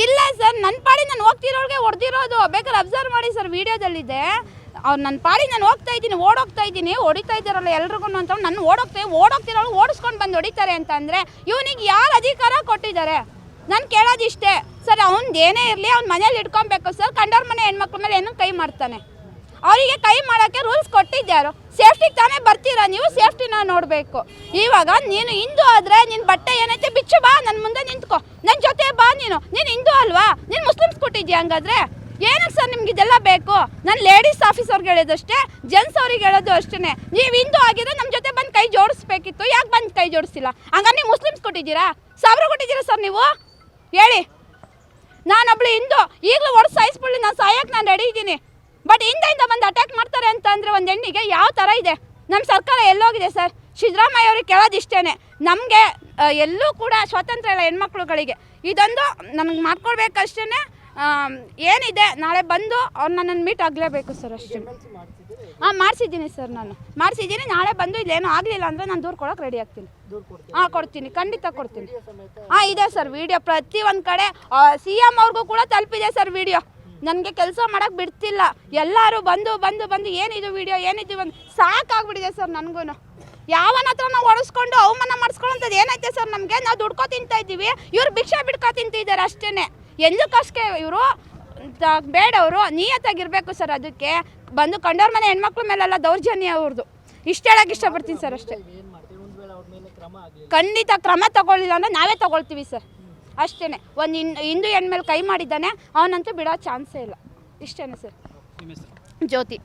ಇಲ್ಲ ಸರ್, ನನ್ನ ಪಾಡಿ ನಾನು ಹೋಗ್ತಿರೋಳ್ಗೆ ಹೊಡೆದಿರೋದು. ಬೇಕಾದ್ರೆ ಅಬ್ಸರ್ವ್ ಮಾಡಿ ಸರ್, ವಿಡಿಯೋದಲ್ಲಿದೆ. ಅವ್ರು ನನ್ನ ಪಾಡಿ ನಾನು ಹೋಗ್ತಾ ಇದ್ದೀನಿ, ಓಡೋಗ್ತಾ ಇದ್ದೀನಿ, ಹೊಡಿತಾ ಇದ್ದಾರಲ್ಲ ಎಲ್ರಿಗೂ ಅಂತ. ನಾನು ಓಡೋಗ್ತಿರೋಳು ಓಡಿಸ್ಕೊಂಡು ಬಂದು ಹೊಡಿತಾರೆ ಅಂತ ಅಂದರೆ ಇವನಿಗೆ ಯಾರು ಅಧಿಕಾರ ಕೊಟ್ಟಿದ್ದಾರೆ? ನಾನು ಕೇಳೋದಿಷ್ಟೇ ಸರ್. ಅವ್ನು ಏನೇ ಇರಲಿ ಅವ್ನ ಮನೇಲಿ ಇಟ್ಕೊಬೇಕು ಸರ್. ಕಂಡವ್ರ ಮನೆ ಹೆಣ್ಮಕ್ಳ ಮೇಲೆ ಏನೂ ಕೈ ಮಾಡ್ತಾನೆ? ಅವರಿಗೆ ಕೈ ಮಾಡೋಕ್ಕೆ ರೂಲ್ಸ್ ಕೊಟ್ಟಿದ್ಯಾರು? ಸೇಫ್ಟಿಗೆ ತಾನೇ ಬರ್ತೀರಾ ನೀವು, ಸೇಫ್ಟಿನ ನೋಡಬೇಕು. ಇವಾಗ ನೀನು ಹಿಂದೂ ಆದರೆ ನಿನ್ನ ಬಟ್ಟೆ ಏನೈತೆ ಬಿಚ್ಚು ಬಾ, ನನ್ನ ಮುಂದೆ ನಿಂತ್ಕೊ, ನನ್ನ ಜೊತೆ ಬಾ. ನೀನು ಹಿಂದೂ ಅಲ್ವಾ? ನೀನು ಮುಸ್ಲಿಮ್ಸ್ ಕೊಟ್ಟಿದ್ಯಾ? ಹಂಗಾದ್ರೆ ಏನಕ್ಕೆ ಸರ್ ನಿಮ್ಗೆ ಇದೆಲ್ಲ ಬೇಕು? ನಾನು ಲೇಡೀಸ್ ಆಫೀಸರ್ಗೆ ಹೇಳೋದಷ್ಟೇ, ಜೆಂಟ್ಸ್ ಅವ್ರಿಗೆ ಹೇಳೋದು ಅಷ್ಟೇ. ನೀವು ಹಿಂದೂ ಆಗಿದ್ರೆ ನಮ್ಮ ಜೊತೆ ಬಂದು ಕೈ ಜೋಡಿಸ್ಬೇಕಿತ್ತು, ಯಾಕೆ ಬಂದು ಕೈ ಜೋಡಿಸಿಲ್ಲ? ಹಂಗಾರೆ ನೀವು ಮುಸ್ಲಿಮ್ಸ್ ಕೊಟ್ಟಿದ್ದೀರಾ? 1000 ಕೊಟ್ಟಿದ್ದೀರಾ ಸರ್ ನೀವು? ಹೇಳಿ. ನಾನೊಬ್ಳು ಹಿಂದೂ, ಈಗಲೂ ಹೊಡೆದು ಸಾಯಿಸ್ಬಿಡ್ಲಿ, ನಾನು ಸಾಯಕ್ಕೆ ನಾನು ರೆಡಿ ಇದ್ದೀನಿ. ಬಟ್ ಹಿಂದೆಯಿಂದ ಬಂದು ಅಟ್ಯಾಕ್ ಮಾಡ್ತಾರೆ ಅಂತ ಅಂದರೆ ಒಂದು ಹೆಣ್ಣಿಗೆ ಯಾವ ಥರ ಇದೆ? ನಮ್ಮ ಸರ್ಕಾರ ಎಲ್ಲೋಗಿದೆ ಸರ್? ಸಿದ್ದರಾಮಯ್ಯ ಅವ್ರಿಗೆ ಕೇಳೋದಿಷ್ಟೇ, ನಮಗೆ ಎಲ್ಲೂ ಕೂಡ ಸ್ವಾತಂತ್ರ್ಯ ಇಲ್ಲ ಹೆಣ್ಮಕ್ಳುಗಳಿಗೆ. ಇದೊಂದು ನಮಗೆ ಮಾಡ್ಕೊಡ್ಬೇಕಷ್ಟೇ. ಏನಿದೆ ನಾಳೆ ಬಂದು ಅವ್ರು ನನ್ನನ್ನು ಮೀಟ್ ಆಗಲೇಬೇಕು ಸರ್, ಅಷ್ಟೇ. ಮಾಡಿಸಿದ್ದೀನಿ ಸರ್, ನಾನು ಮಾಡಿಸಿದ್ದೀನಿ. ನಾಳೆ ಬಂದು ಇಲ್ಲೇನೂ ಆಗಲಿಲ್ಲ ಅಂದರೆ ನಾನು ದೂರು ಕೊಡೋಕೆ ರೆಡಿ ಆಗ್ತೀನಿ. ಕೊಡ್ತೀನಿ, ಖಂಡಿತ ಕೊಡ್ತೀನಿ. ಇದೆ ಸರ್ ವಿಡಿಯೋ, ಪ್ರತಿಯೊಂದು ಕಡೆ CM ಅವ್ರಿಗೂ ಕೂಡ ತಲುಪಿದೆ ಸರ್ ವಿಡಿಯೋ. ನನಗೆ ಕೆಲಸ ಮಾಡೋಕ್ಕೆ ಬಿಡ್ತಿಲ್ಲ. ಎಲ್ಲರೂ ಬಂದು ಬಂದು ಬಂದು ಏನಿದು ವಿಡಿಯೋ, ಏನಿದು ಒಂದು ಸಾಕಾಗ್ಬಿಟ್ಟಿದೆ ಸರ್ ನನಗೂ. ಯಾವನ ಹತ್ರ ನಾವು ಹೊಡೆಸ್ಕೊಂಡು ಅವಮಾನ ಮಾಡಿಸ್ಕೊಳ್ಳೋಂಥದ್ದು ಏನೈತೆ ಸರ್ ನಮಗೆ? ನಾವು ದುಡ್ಕೊ ತಿಂತಾ ಇದ್ದೀವಿ, ಇವ್ರು ಭಿಕ್ಷೆ ಬಿಡ್ಕೊ ತಿಂತಿದ್ದಾರೆ ಅಷ್ಟೇ. ಎಲ್ಲಕ್ಕಷ್ಟೇ ಇವರು ಬೇಡವರು ನಿಯತ್ತಾಗಿರಬೇಕು ಸರ್. ಅದಕ್ಕೆ ಬಂದು ಕಂಡವ್ರ ಮನೆ ಹೆಣ್ಮಕ್ಳ ಮೇಲೆಲ್ಲ ದೌರ್ಜನ್ಯ ಅವ್ರದ್ದು. ಇಷ್ಟು ಹೇಳೋಕೆ ಇಷ್ಟಪಡ್ತೀನಿ ಸರ್, ಅಷ್ಟೇ. ಖಂಡಿತ ಕ್ರಮ ತಗೊಳ್ಳಿಲ್ಲ ಅಂದರೆ ನಾವೇ ತಗೊಳ್ತೀವಿ ಸರ್, ಅಷ್ಟೇ. ಒಂದು ಹಿಂದೂ ಹೆಣ್ಮೇಲೆ ಕೈ ಮಾಡಿದ್ದಾನೆ, ಅವನಂತೂ ಬಿಡೋ ಚಾನ್ಸೇ ಇಲ್ಲ. ಇಷ್ಟೇ ಸರ್. ಜ್ಯೋತಿ.